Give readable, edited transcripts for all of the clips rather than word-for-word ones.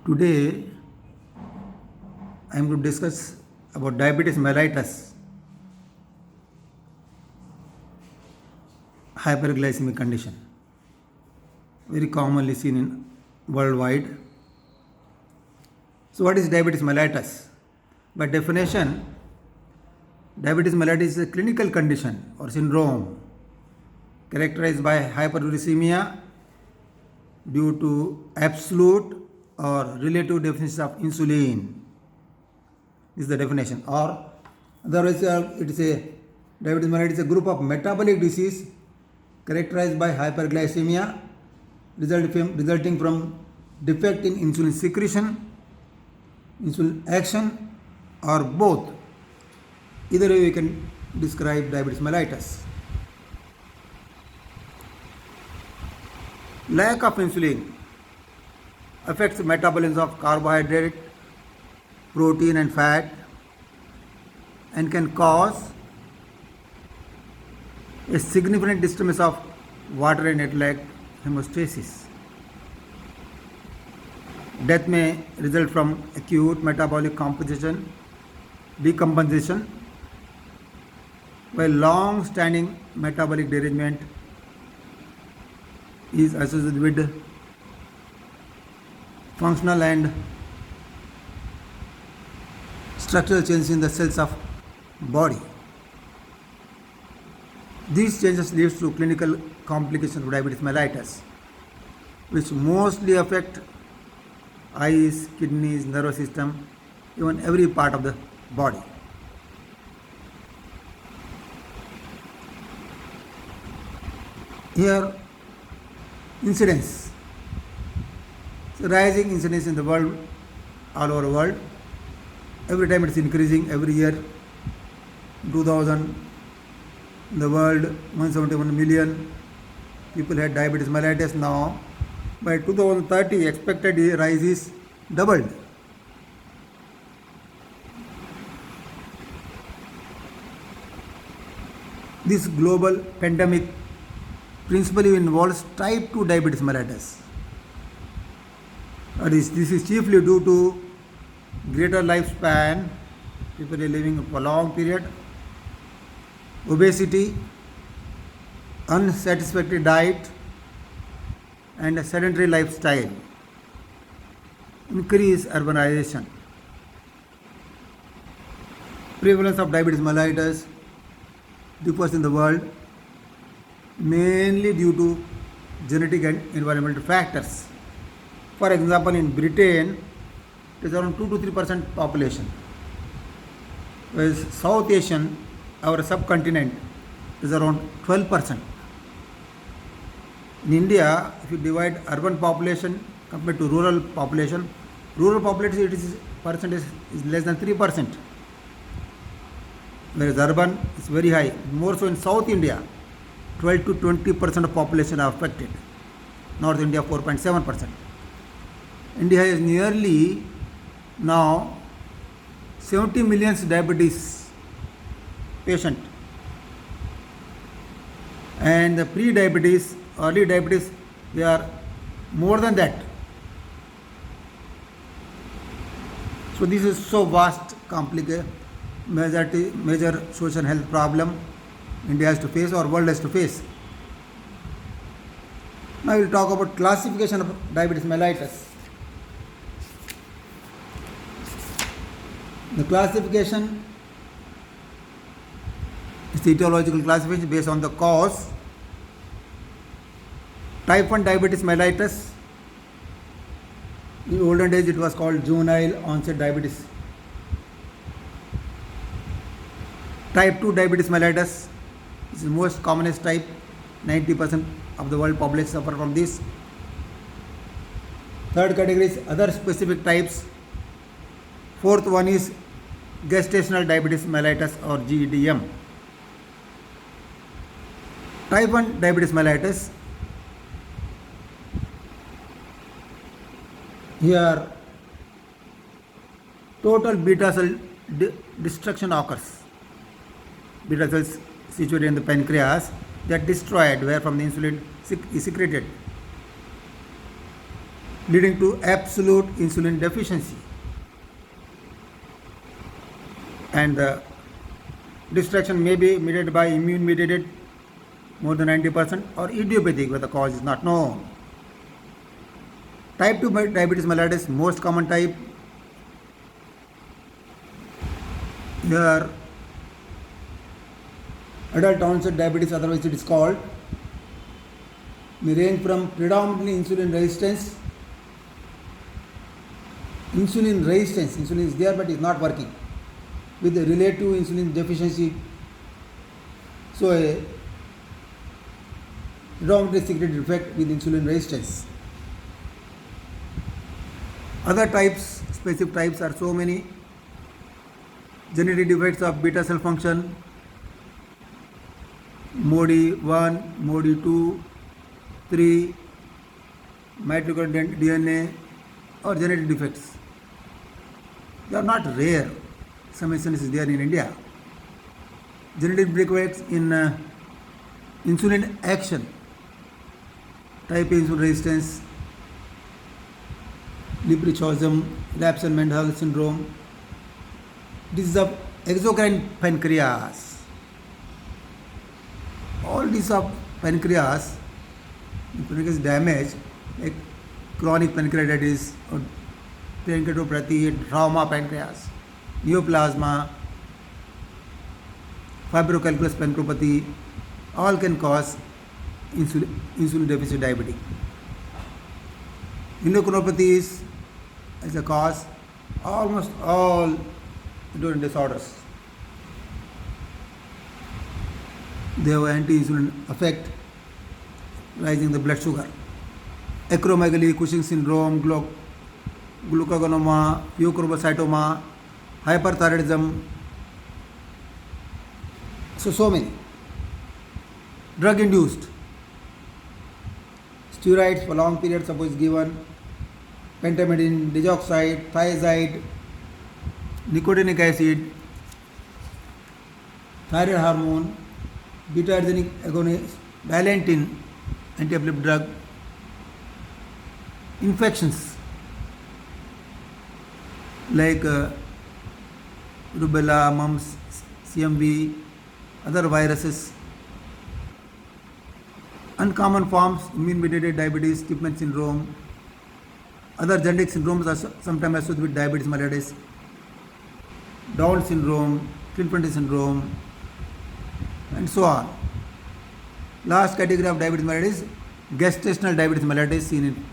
Today I am going to discuss about diabetes mellitus, hyperglycemic condition, very commonly seen in worldwide. So what is diabetes mellitus? By definition, diabetes mellitus is a clinical condition or syndrome characterized by hyperglycemia due to absolute or relative deficiency of insulin. This is the definition. Or otherwise, it is a diabetes mellitus is a group of metabolic disease characterized by hyperglycemia resulting from defect in insulin secretion, insulin action, or both. Either way, we can describe diabetes mellitus. Lack of insulin affects the metabolism of carbohydrate, protein, and fat, and can cause a significant disturbance of water and electrolyte homeostasis. Death may result from acute metabolic decompensation, while long-standing metabolic derangement is associated with functional and structural changes in the cells of body. These changes lead to clinical complications of diabetes mellitus, which mostly affect eyes, kidneys, nervous system, even every part of the body. Here, incidence. So rising incidence in the world, all over the world. Every time it's increasing every year. 2000, in the world, 171 million people had diabetes mellitus. Now, by 2030, expected rise is doubled. This global pandemic principally involves type 2 diabetes mellitus. This is chiefly due to greater lifespan, people are living for a long period, obesity, unsatisfactory diet, and a sedentary lifestyle, increased urbanization. Prevalence of diabetes mellitus differs in the world mainly due to genetic and environmental factors. For example, in Britain, it is around 2 to 3% population, whereas South Asian, our subcontinent, is around 12%. In India, if you divide urban population compared to rural population it is percentage is less than 3%, whereas urban is very high. More so in South India, 12 to 20% of population are affected. North India 4.7%. India has nearly now 70 million diabetes patient, and the pre-diabetes, early diabetes, they are more than that. So this is so vast, complicated, major social health problem India has to face or world has to face. Now we will talk about classification of diabetes mellitus. The classification is the etiological classification based on the cause. Type 1 diabetes mellitus, in olden days it was called juvenile onset diabetes. Type 2 diabetes mellitus is the most commonest type. 90% of the world population suffer from this. Third category is other specific types. Fourth one is gestational diabetes mellitus or GDM. Type 1 diabetes mellitus, here total beta cell destruction occurs. Beta cells situated in the pancreas, they are destroyed where from the insulin is secreted. leading to absolute insulin deficiency. And the distraction may be mediated by immune mediated more than 90% or idiopathic where the cause is not known. Type 2 diabetes mellitus, most common type. Here, adult onset diabetes, otherwise it is called, may range from predominantly insulin resistance. Insulin is there but is not working, with a relative insulin deficiency. So a predominantly secret defect with insulin resistance. Other types, specific types are so many. Genetic defects of beta cell function, MODY1, MODY2, 3, mitochondrial DNA, or genetic defects. They are not rare. Some instances is there in India. Genetic defects in insulin action, type A insulin resistance, leprechaunism, Lapsson-Mendenhall syndrome, disease of exocrine pancreas. All these of pancreas damage, like chronic pancreatitis or pancreatopathy, trauma pancreas, neoplasma, fibrocalculus pancreatopathy, all can cause insulin deficit diabetes. Endocrinopathies as a cause, almost all endocrine disorders. They have anti-insulin effect, rising the blood sugar. Acromegaly, Cushing syndrome, glucagonoma, euchromocytoma, hyperthyroidism. So many. Drug-induced. Steroids for long periods suppose given, pentamidine, digoxide, thiazide, nicotinic acid, thyroid hormone, beta-adrenergic agonist, Dilantin, anti-epileptic drug, infections like rubella, mumps, CMV, other viruses, uncommon forms, immune-mediated diabetes, Tipman syndrome, other genetic syndromes are sometimes associated with diabetes mellitus, Down syndrome, Klippel syndrome, and so on. Last category of diabetes mellitus, gestational diabetes mellitus seen in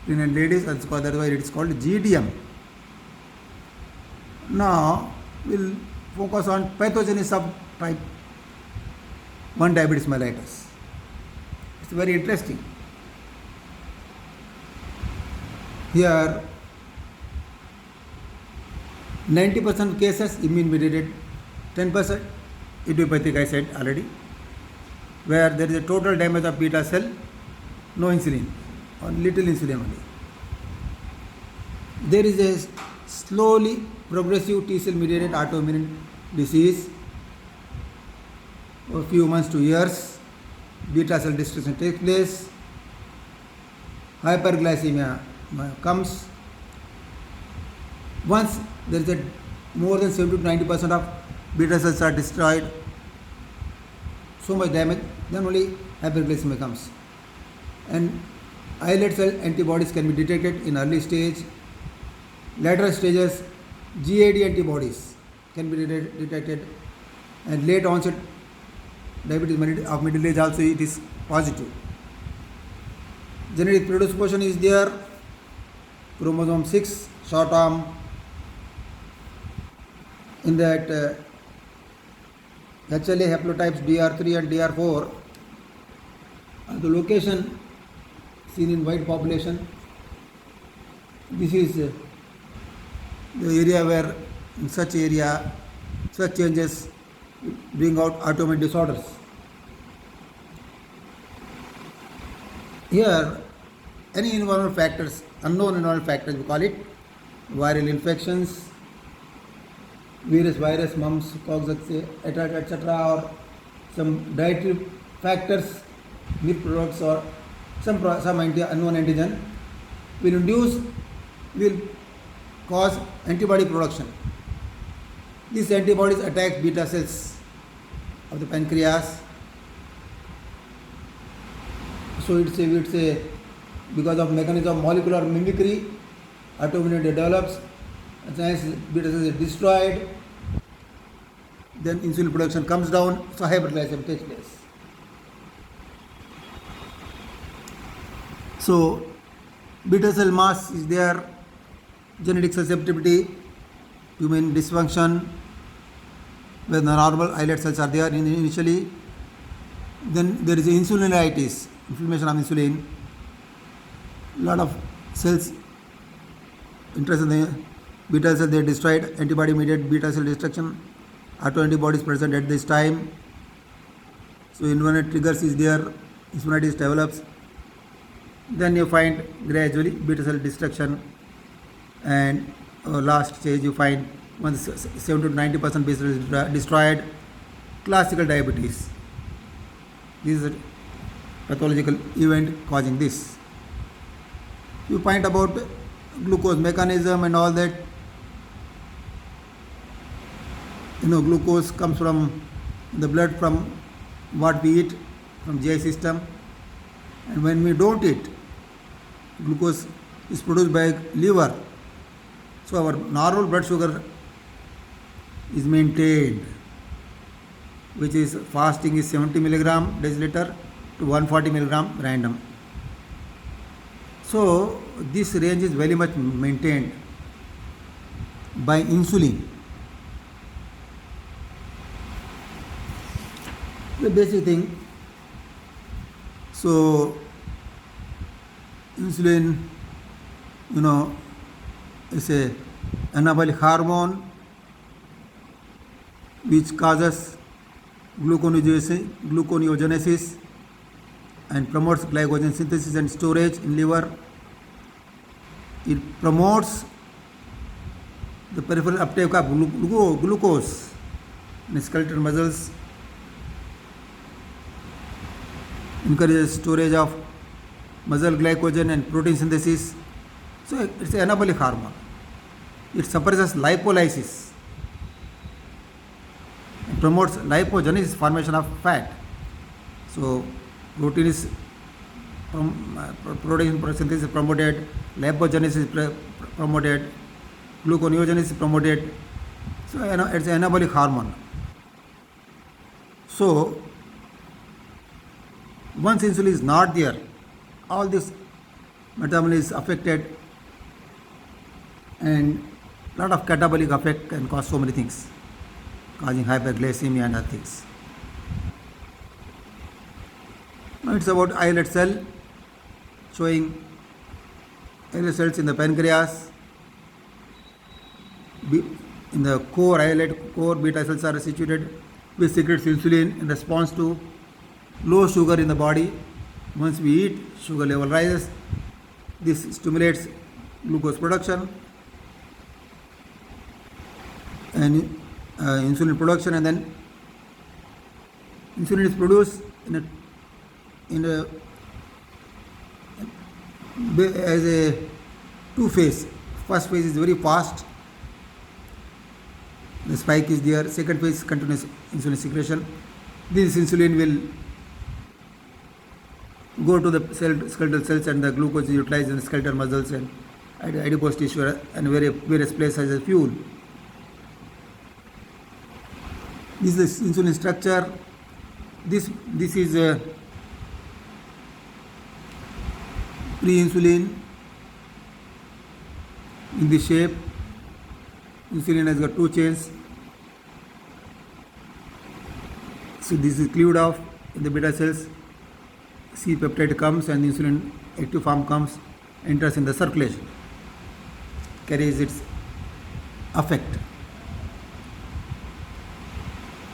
pregnant ladies, otherwise it is called GDM. Now we'll focus on pathogenesis of type 1 diabetes mellitus. It's very interesting. Here 90% cases immune mediated, 10% idiopathic, I said already, where there is a total damage of beta cell, no insulin or little insulin only. There is a slowly progressive T cell mediated autoimmune disease for a few months to years. Beta cell destruction takes place, hyperglycemia comes. Once there is a more than 70 to 90% of beta cells are destroyed, so much damage, then only hyperglycemia comes. And islet cell antibodies can be detected in early stage. Later stages, GAD antibodies can be detected, and late onset diabetes of middle age also it is positive. Genetic predisposition is there, chromosome 6 short arm, in that HLA haplotypes DR3 and DR4 are the location seen in white population. This is the area where in such area such changes bring out autoimmune disorders. Here any environmental factors, unknown environmental factors we call it, viral infections, various virus, mumps, coccyx, etc., or some dietary factors, milk products, or some unknown antigen will cause antibody production. These antibodies attack beta cells of the pancreas. So it's a because of mechanism of molecular mimicry, autoimmunity develops, and as beta cells is destroyed, then insulin production comes down, so hyperglycemia takes place. So beta cell mass is there, genetic susceptibility, human dysfunction, where the normal islet cells are there initially. Then there is insulinitis, inflammation of insulin. Lot of cells interest in the beta cell, they are destroyed, antibody mediated beta cell destruction, autoantibodies present at this time. So inborn triggers is there, insulinitis develops. Then you find gradually beta cell destruction, and last stage you find once 70 to 90% beta cell is destroyed, classical diabetes. This is a pathological event causing this. You point about glucose mechanism and all that. Glucose comes from the blood, from what we eat, from GI system, and when we don't eat, glucose is produced by liver. So our normal blood sugar is maintained, which is fasting is 70 milligram deciliter to 140 milligram random. So this range is very much maintained by insulin. The basic thing. So insulin, is a anabolic hormone which causes gluconeogenesis and promotes glycogen synthesis and storage in liver. It promotes the peripheral uptake of glucose in skeletal muscles, encourages storage of muscle glycogen and protein synthesis. So it's an anabolic hormone. It suppresses lipolysis. It promotes lipogenesis, formation of fat. So protein is protein synthesis is promoted, lipogenesis is promoted, gluconeogenesis is promoted. So it's an anabolic hormone. So once insulin is not there, all this metabolism is affected, and lot of catabolic effect can cause so many things, causing hyperglycemia and other things. Now it's about islet cell, showing islet cells in the pancreas. In the core beta cells are situated, which secretes insulin in response to low sugar in the body. Once we eat, sugar level rises. This stimulates glucose production and insulin production, and then insulin is produced as a two phase. First phase is very fast, the spike is there. Second phase is continuous insulin secretion. This insulin will go to the skeletal cells, and the glucose is utilized in the skeletal muscles and adipose tissue and various places as fuel. This is the insulin structure. This is a pre-insulin in this shape. Insulin has got two chains. So this is cleaved off in the beta cells. C peptide comes and the insulin active form comes, enters in the circulation, carries its effect.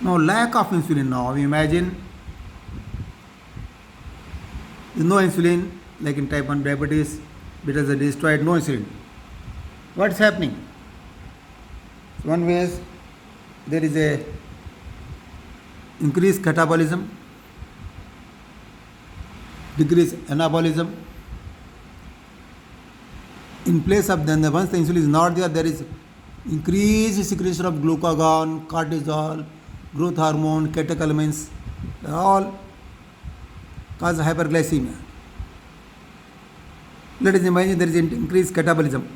Now lack of insulin. Now imagine there is no insulin, like in type 1 diabetes, beta cells destroyed, no insulin. What is happening? One way is there is a increased catabolism, decrease anabolism, in place of then once the insulin is not there, there is increased secretion of glucagon, cortisol, growth hormone, catecholamines. They all cause hyperglycemia. Let us imagine there is increased catabolism.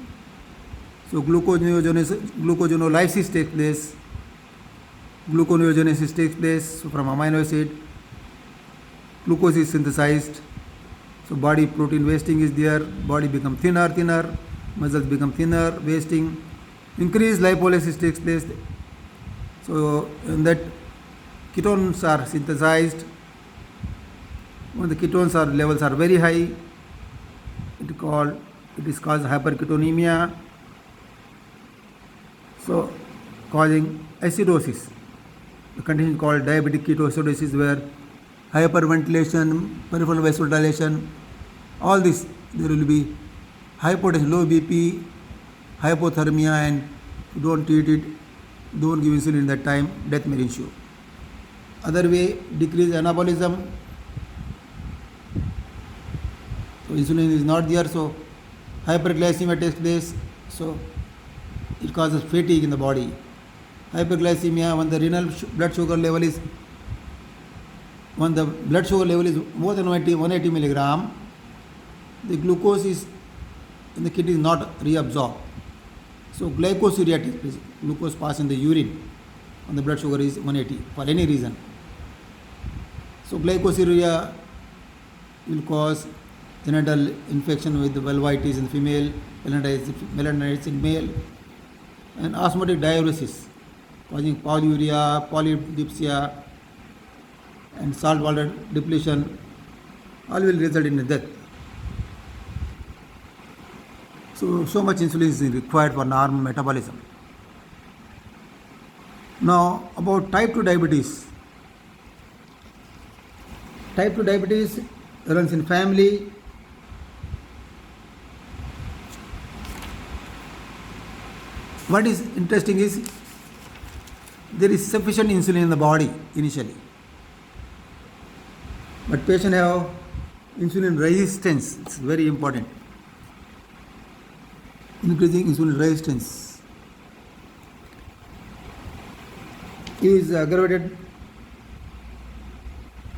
So gluconeogenesis takes place. Gluconeogenesis takes place from amino acid. Glucose is synthesized. So body protein wasting is there. Body become thinner. Muscles become thinner, wasting. Increased lipolysis takes place. So in that ketones are synthesized. When the ketones levels are very high, it is called hyperketonemia. So causing acidosis. The condition called diabetic ketoacidosis, where hyperventilation, peripheral vasodilation, all this, there will be hypotension, low BP, hypothermia, and if you don't treat it, don't give insulin in that time, death may ensue. Other way, decrease anabolism. So insulin is not there, so hyperglycemia takes place, so it causes fatigue in the body. Hyperglycemia, when the renal blood sugar level is more than 180 milligram, the glucose is in the kidney is not reabsorbed. So glycosuria takes place. Glucose passes in the urine when the blood sugar is 180 for any reason. So glycosuria will cause genital infection with vulvitis in female, melanoitis in male, and osmotic diuresis causing polyuria, polydipsia, and salt water depletion, all will result in death. So much insulin is required for normal metabolism. Now about type 2 diabetes. Type 2 diabetes runs in family. What is interesting is there is sufficient insulin in the body initially, but patient have insulin resistance. It's very important. Increasing insulin resistance is aggravated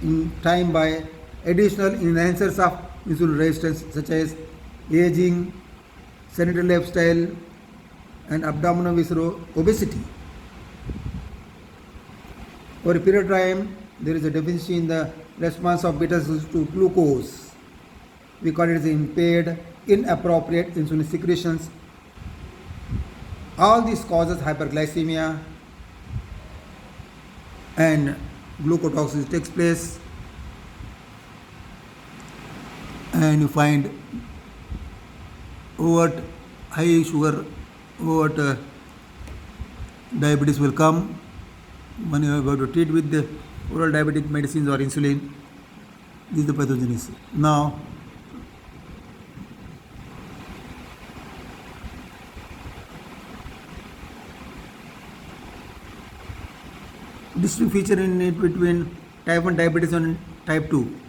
in time by additional enhancers of insulin resistance such as aging, sedentary lifestyle, and abdominal visceral obesity. For a period of time, there is a deficiency in the response of beta cells to glucose. We call it as impaired, inappropriate insulin secretions. All this causes hyperglycemia and glucotoxicity takes place, and you find overt high sugar, overt diabetes will come when you are going to treat with the oral diabetic medicines or insulin. This is the pathogenesis. Now, distinct feature in it between type 1 diabetes and type 2.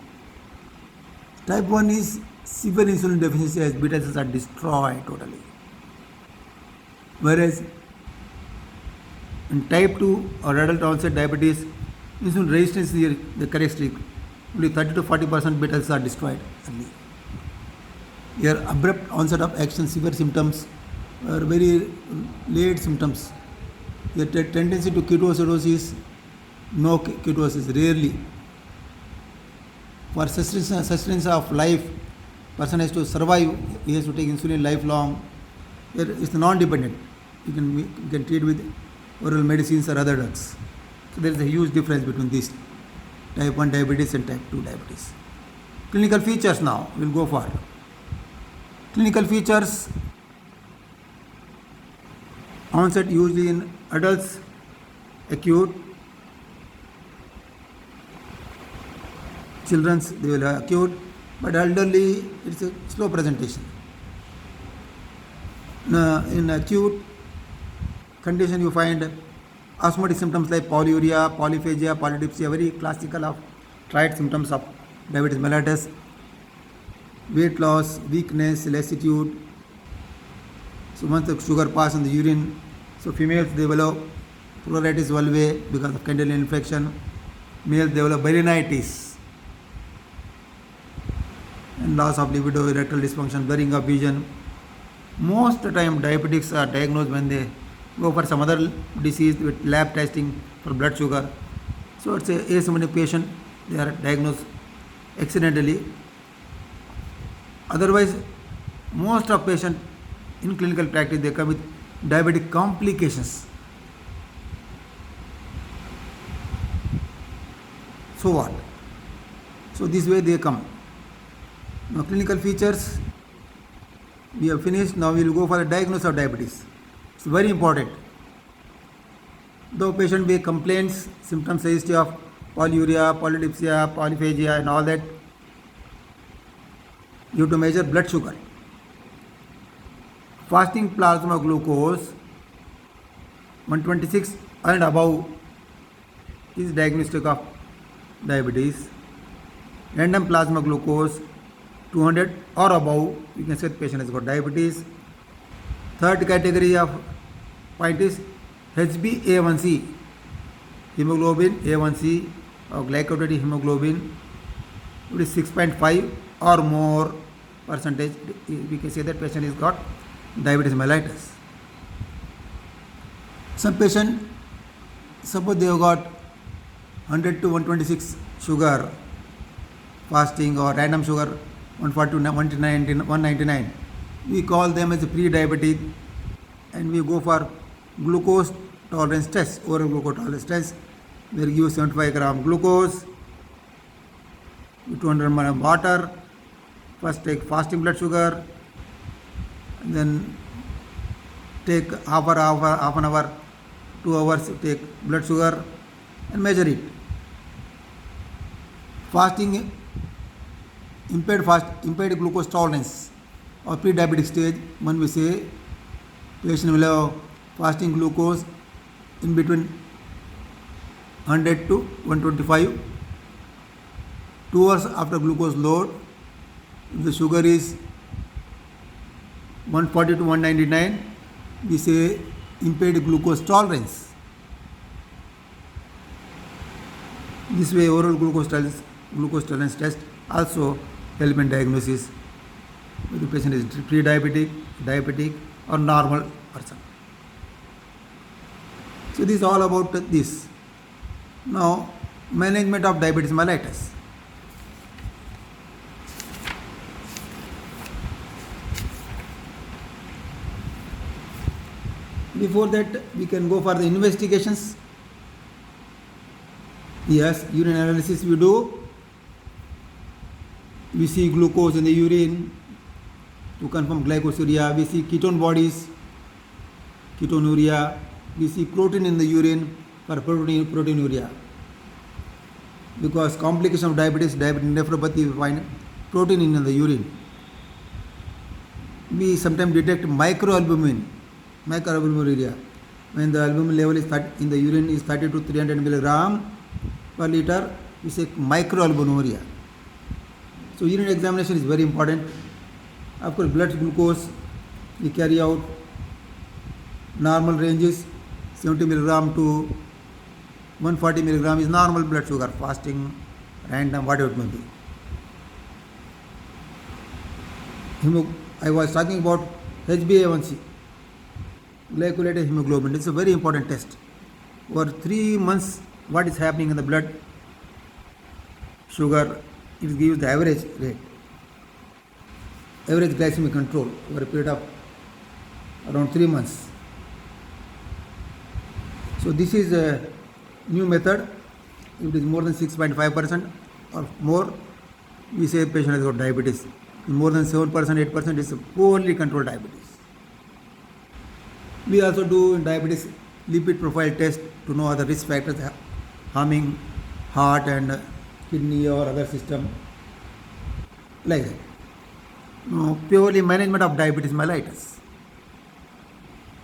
Type 1 is severe insulin deficiency as beta cells are destroyed totally. Whereas in type 2 or adult onset diabetes, insulin resistance is the characteristic. Only 30 to 40% beta cells are destroyed early. Here, abrupt onset of action, severe symptoms, or very late symptoms. Your tendency to ketoacidosis, no ketosis, rarely. For sustenance of life, person has to survive, he has to take insulin lifelong. Here it's non-dependent. You can treat with oral medicines or other drugs. So there is a huge difference between this type 1 diabetes and type 2 diabetes. Clinical features now, we'll go for. Clinical features, onset usually in adults, acute. Children's, they will have acute, but elderly, it's a slow presentation. In acute condition, you find osmotic symptoms like polyuria, polyphagia, polydipsia, very classical of triad symptoms of diabetes mellitus. Weight loss, weakness, lassitude, So once the sugar passes in the urine, so females develop pruritus vulvae because of candidal infection. Males develop balanitis and loss of libido, erectile dysfunction, blurring of vision. Most of the time diabetics are diagnosed when they go for some other disease with lab testing for blood sugar. So it's a asymptomatic patient, they are diagnosed accidentally. Otherwise, most of patients in clinical practice they come with diabetic complications. So what? So this way they come. Now clinical features we have finished. Now we will go for a diagnosis of diabetes. It's very important. Though patient may complaints, symptoms history of polyuria, polydipsia, polyphagia and all that, you have to measure blood sugar. Fasting plasma glucose 126 and above is diagnostic of diabetes. Random plasma glucose 200 or above, you can say the patient has got diabetes. Third category of point is HbA1c, hemoglobin A1c or glycosylated hemoglobin, it is 6.5 or more percentage. We can say that patient has got diabetes mellitus. Some patient, suppose they have got 100 to 126 sugar fasting or random sugar 140 to 199, we call them as a pre-diabetic and we go for glucose tolerance test, oral glucose tolerance test. We will give 75 gram glucose, 200 ml water. First take fasting blood sugar, and then take half an hour, 2 hours take blood sugar and measure it. Fasting impaired glucose tolerance or pre-diabetic stage, when we say patient will have fasting glucose in between 100 to 125. 2 hours after glucose load, if the sugar is 140 to 199, we say impaired glucose tolerance. This way oral glucose tolerance test also help in diagnosis whether the patient is pre-diabetic, diabetic or normal person. So this is all about this. Now management of diabetes mellitus. Before that, we can go for the investigations. Yes, urine analysis we do. We see glucose in the urine to confirm glycosuria. We see ketone bodies, ketonuria. We see protein in the urine for proteinuria. Because complication of diabetes nephropathy, we find protein in the urine. We sometimes detect microalbuminuria. When the albumin level is in the urine is 30 to 300 milligram per liter, we say microalbuminuria. So urine examination is very important. Of course, blood glucose we carry out normal ranges 70 milligram to 140 milligram is normal blood sugar, fasting, random, whatever it may be. I was talking about HbA1c, glycosylated hemoglobin. It's a very important test. For 3 months, what is happening in the blood sugar, it gives the average rate, average glycemic control over a period of around 3 months. So this is a new method. If it is more than 6.5% or more, we say the patient has got diabetes. If more than 7%, 8% is a poorly controlled diabetes. We also do in diabetes lipid profile test to know other risk factors harming heart and kidney or other system, like that. Now, purely management of diabetes mellitus.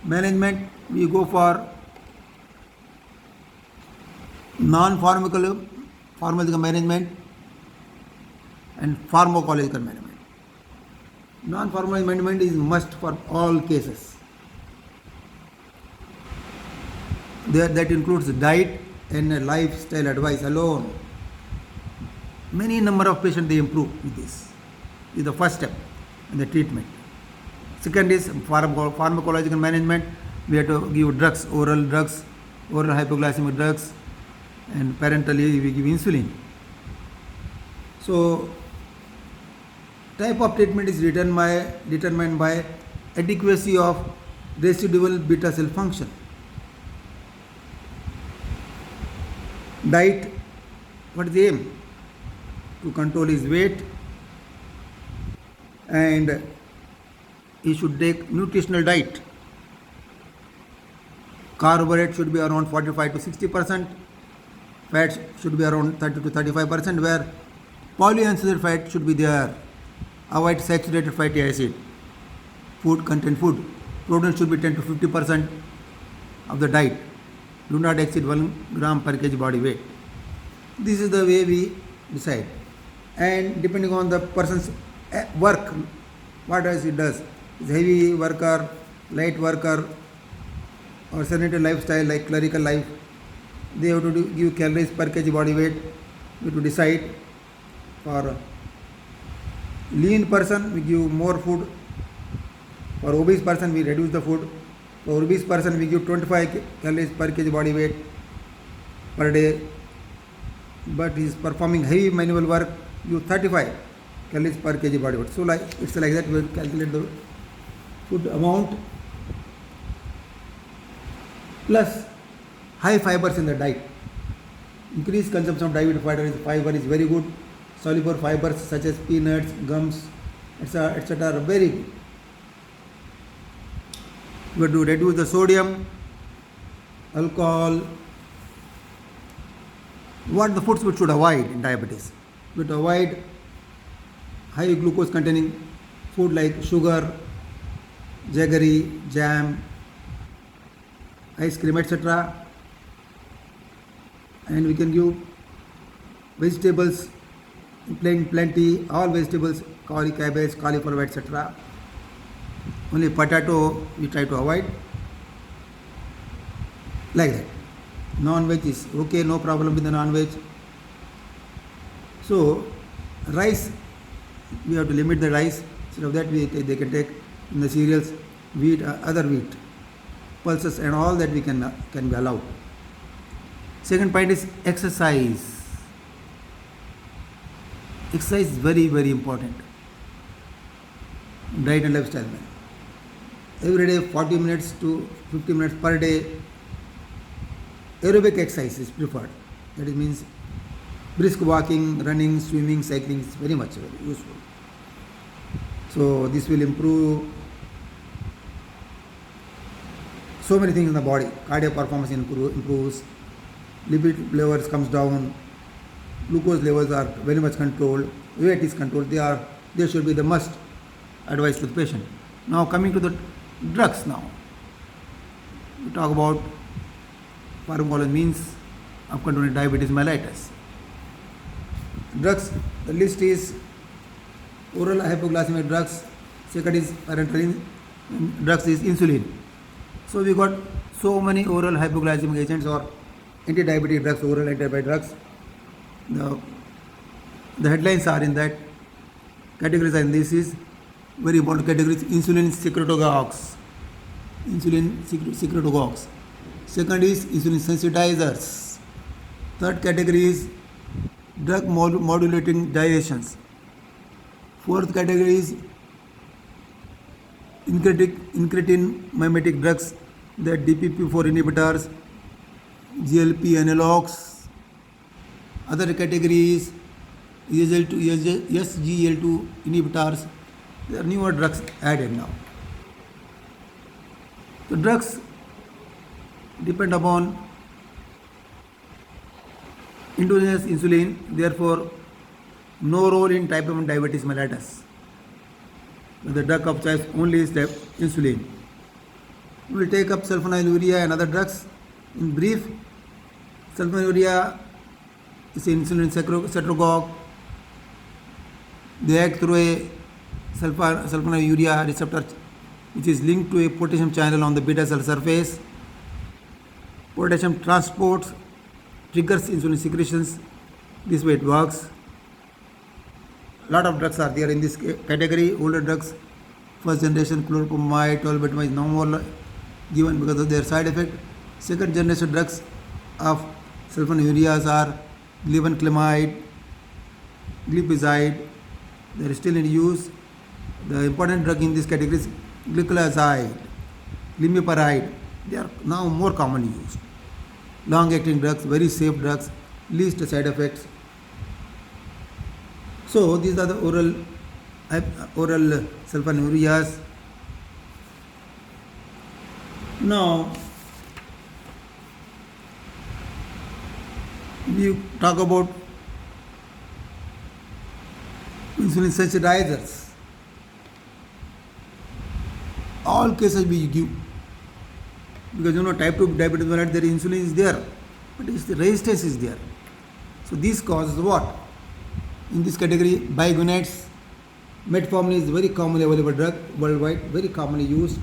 Management, we go for non-pharmacological management and pharmacological management. Non-pharmacological management is must for all cases. That includes diet and lifestyle advice alone. Many number of patients they improve with this. This is the first step in the treatment. Second is pharmacological management. We have to give drugs, oral hypoglycemic drugs, and parentally we give insulin. So type of treatment is determined by adequacy of residual beta cell function. Diet, what is the aim? To control his weight, and he should take nutritional diet. Carbohydrate should be around 45 to 60%. Fat should be around 30 to 35%, where polyunsaturated fat should be there. Avoid saturated fatty acid. Food contain food. Protein should be 10 to 50% of the diet. Do not exceed 1 gram per kg body weight. This is the way we decide. And depending on the person's work, what does it does? Is heavy worker, light worker, or sedentary lifestyle like clerical life, they have to give calories per kg body weight. We have to decide. For lean person, we give more food. For obese person, we reduce the food. For obese person, we give 25 calories per kg body weight per day. But he is performing heavy manual work, give 35 calories per kg body weight. So it's like that. We will calculate the food amount plus high fibers in the diet. Increased consumption of dietary fiber is very good. Soluble fibers such as peanuts, gums, etc. are very good. We have to reduce the sodium, alcohol. What the foods we should avoid in diabetes? We have to avoid high glucose containing food like sugar, jaggery, jam, ice cream, etc. And we can give vegetables plenty, all vegetables, cabbage, cauliflower, etc. Only potato we try to avoid. Like that. Non-veg is okay, no problem with the non-veg. So rice, we have to limit the rice. Instead of that, they can take in the cereals, wheat, other wheat, pulses, and all that we can be allowed. Second point is exercise. Exercise is very, very important. Diet and lifestyle. Every day 40 minutes to 50 minutes per day. Aerobic exercise is preferred. That means brisk walking, running, swimming, cycling is very useful. So this will improve so many things in the body. Cardiac performance improves, lipid levels comes down, glucose levels are very much controlled, weight is controlled. They should be the must advice to the patient. Now coming to the drugs now. We talk about pharmacology means of controlling diabetes mellitus. Drugs, the list is oral hypoglycemic drugs. Second is parenteral drugs is insulin. So we got so many oral hypoglycemic agents or anti-diabetic drugs, oral anti-diabetic drugs. The headlines are in that categories, and this is very important categories. Insulin secretagogues. Second is insulin sensitizers. Third category is drug modulating gyrations. Fourth category is incretin mimetic drugs, the DPP4 inhibitors, GLP analogs. Other categories SGLT2 inhibitors. There are newer drugs added now. The drugs depend upon endogenous insulin, therefore no role in type 1 diabetes mellitus. The drug of choice only is insulin. We will take up sulfonylurea and other drugs. In brief, sulfonylurea is an insulin secretagogue. They act through a sulfonylurea receptor which is linked to a potassium channel on the beta cell surface. Potassium transport triggers insulin secretions. This way it works. Lot of drugs are there in this category. Older drugs, first generation chlorpheniramine, tolbutamide is no more given because of their side effect. Second generation drugs of sulfonylureas are glibenclamide, glipizide. They are still in use. The important drug in this category is gliclazide, glimepiride. They are now more commonly used. Long-acting drugs, very safe drugs, least side effects. So these are the oral sulfonylureas. Now we talk about insulin sensitizers. All cases we give because type 2 diabetes mellitus there insulin is there, but the resistance is there. So this causes what? In this category, biguanides, metformin is very commonly available drug worldwide, very commonly used.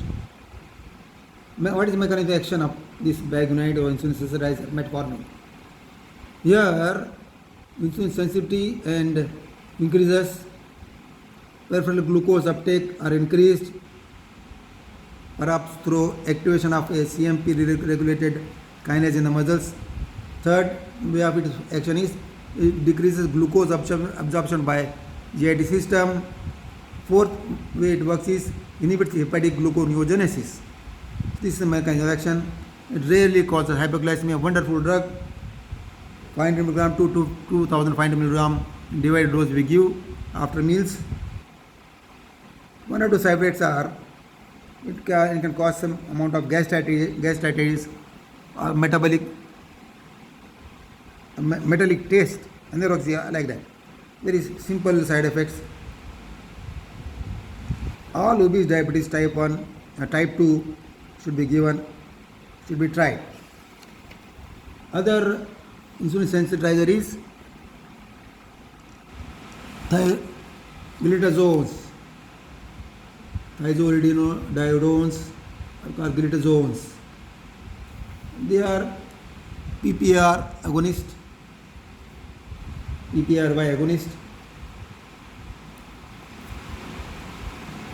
What is the mechanism of action of this biguanide or insulin sensitizer, metformin? Here, insulin sensitivity and increases, peripheral glucose uptake are increased, perhaps through activation of a CMP regulated kinase in the muscles. Third way of its action is it decreases glucose absorption by GIT system. Fourth way it works is inhibits hepatic gluconeogenesis. This is the mechanism of action. It rarely causes hypoglycemia. Wonderful drug. 500 mg to 2500 mg divided dose we give after meals. One or two side effects are it can cause some amount of gastritis or metallic taste, anorexia, like that. Very simple side effects. All obese diabetes type 1, type 2 should be given, should be tried. Other insulin sensitizer is glitazones, thiazolidinodiodones or glitazones. They are PPAR agonist, PPARY agonist,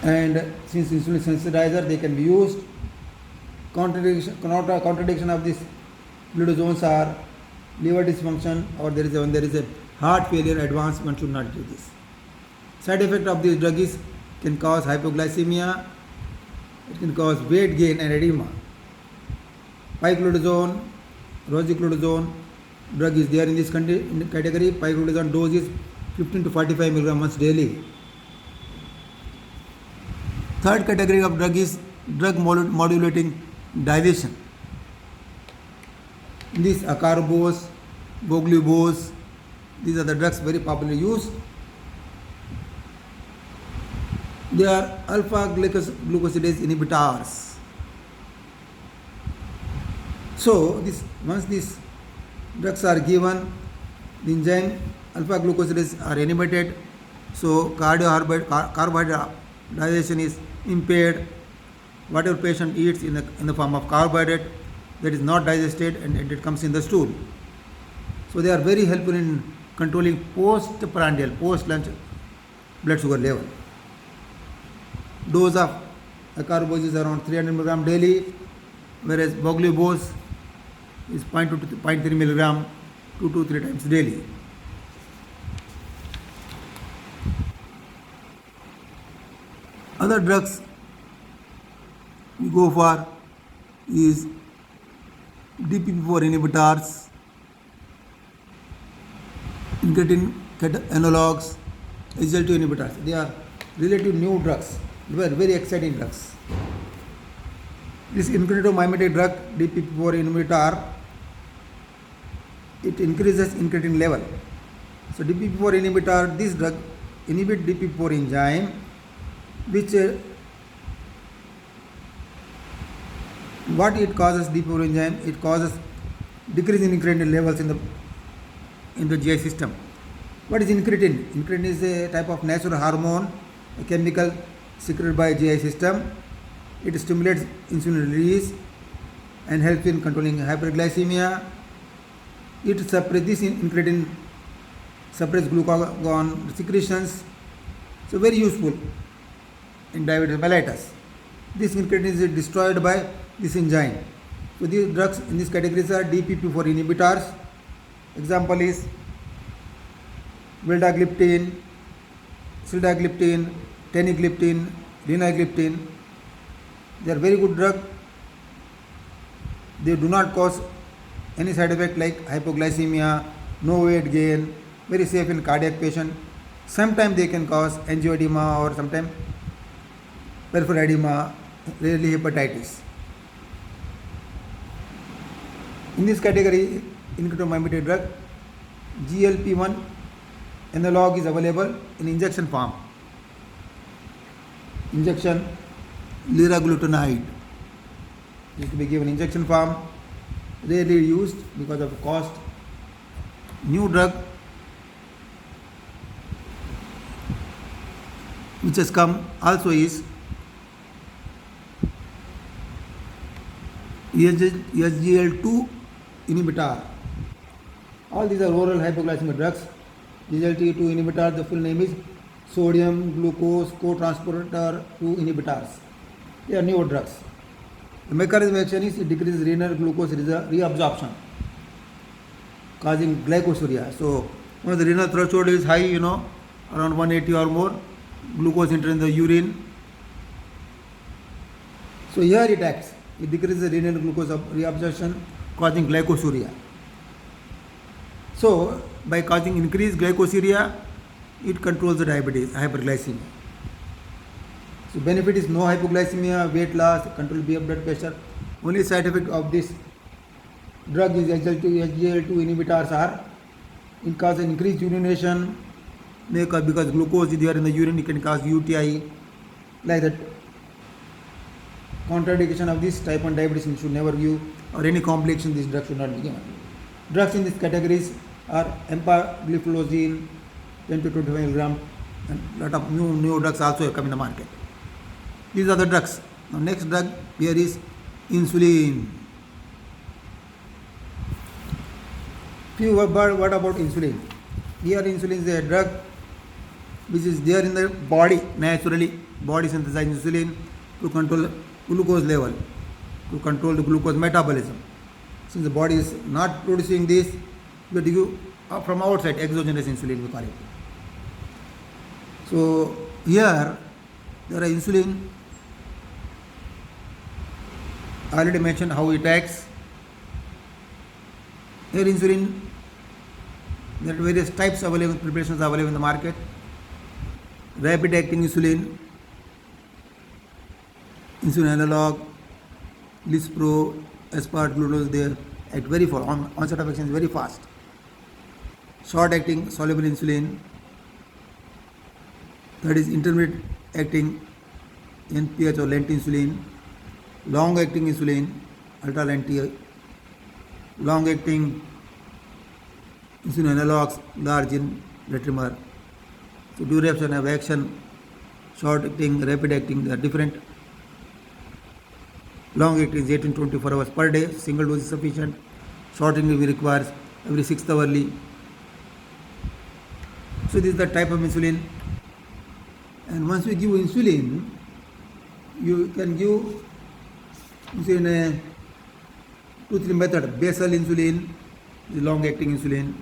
and since insulin sensitizer they can be used. Contradiction of these glitazones are liver dysfunction or there is a heart failure advanced, one should not do this. Side effect of this drug is can cause hypoglycemia, it can cause weight gain and edema. Piclidazone, rosiglitazone drug is there in this category. Piclidazone dose is 15 to 45 mg once daily. Third category of drug is drug modulating digestion. These acarbose, voglibose, these are the drugs very popularly used. They are alpha glucosidase inhibitors. So once these drugs are given, the enzyme alpha glucosidase are inhibited. So carbohydrate digestion is impaired. Whatever patient eats in the form of carbohydrate, that is not digested and it comes in the stool. So they are very helpful in controlling post-prandial, post-lunch blood sugar level. Dose of acarbose is around 300 mg daily, whereas voglibose is 0.2 to 0.3 mg 2 to 3 times daily. Other drugs we go for is DPP4 inhibitors, incretin analogs, SGLT2 inhibitors. They are relatively new drugs. They are very exciting drugs. This incretin-mimetic drug, DPP4 inhibitor, it increases incretin level. So DPP4 inhibitor, this drug inhibit DPP4 enzyme, which what it causes DPP4 enzyme, it causes decrease in incretin levels in the GI system. What is incretin? Incretin is a type of natural hormone, a chemical secreted by GI system. It stimulates insulin release and helps in controlling hyperglycemia. It suppresses this incretin suppress glucagon secretions, so very useful in diabetes mellitus. This incretin is destroyed by this enzyme. So these drugs in this categories are DPP-4 inhibitors. Example is vildagliptin, sildagliptin, teneligliptin, linagliptin. They are very good drug. They do not cause any side effect like hypoglycemia, no weight gain, very safe in cardiac patient. Sometimes they can cause angioedema or sometimes peripheral edema, rarely hepatitis. In this category, incretin drug, GLP-1 analog is available in injection form. Injection liraglutide is to be given injection form, rarely used because of cost. New drug which has come also is SGL2 inhibitor. All these are oral hypoglycemic drugs. SGLT2 inhibitor, the full name is sodium glucose cotransporter 2 inhibitors. They are newer drugs. The mechanism of action is it decreases renal glucose reabsorption, causing glycosuria. So, when the renal threshold is high, around 180 or more, glucose enters in the urine. So, here it acts. It decreases the renal glucose reabsorption, causing glycosuria. So, by causing increased glycosuria, it controls the diabetes, hyperglycemia. So, benefit is no hypoglycemia, weight loss, control blood pressure. Only side effect of this drug is SGL2 inhibitors are in cause increased urination, because glucose is there in the urine, it can cause UTI, like that. Contraindication of this type 1 diabetes should never give, or any complication this drug should not be given. Drugs in these categories are empagliflozin, 10 to 25 milligram, and lot of new drugs also have come in the market. These are the drugs. Now next drug here is insulin. What about insulin? Here insulin is a drug which is there in the body naturally. Body synthesizes insulin to control glucose level, to control the glucose metabolism. Since the body is not producing this, we have to give from outside exogenous insulin, we call it. So here there are insulin. I already mentioned how it acts. Here insulin, there are various types available, preparations available in the market. Rapid acting insulin, insulin analog, Lispro, aspart, glucose, they act very fast. Onset of action is very fast. Short acting soluble insulin, that is intermediate acting NPH or lent insulin, long acting insulin, ultra lenti, long acting insulin analogs, large in retrimer. So duration of action, short acting, rapid acting, they are different. Long acting is 18 to 24 hours per day, single dose is sufficient. Short acting requires every 6th hourly. So this is the type of insulin. And once we give insulin, you can give insulin a 2-3 method. Basal insulin, the long acting insulin.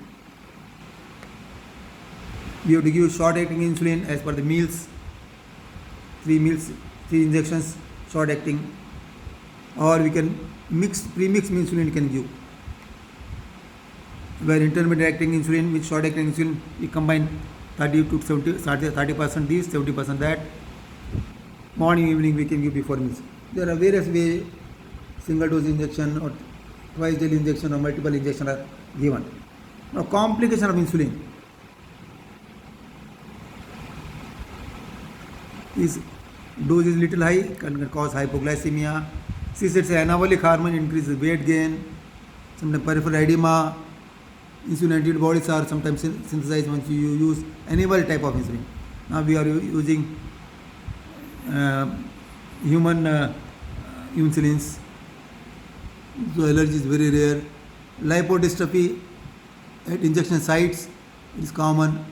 We have to give short acting insulin as per the meals. 3 meals, 3 injections, short acting. Or we can pre-mix insulin can give. Where intermediate acting insulin with short acting insulin, we combine 30% this, 70% that. Morning, evening we can give before meals. There are various ways, single dose injection or twice daily injection or multiple injection are given. Now complication of insulin is dose is little high, can cause hypoglycemia. Since it's an anabolic hormone, increases weight gain, sometimes peripheral edema. Insulin antibodies are sometimes synthesized once you use animal type of insulin. Now we are using human insulins. So allergy is very rare. Lipodystrophy at injection sites is common.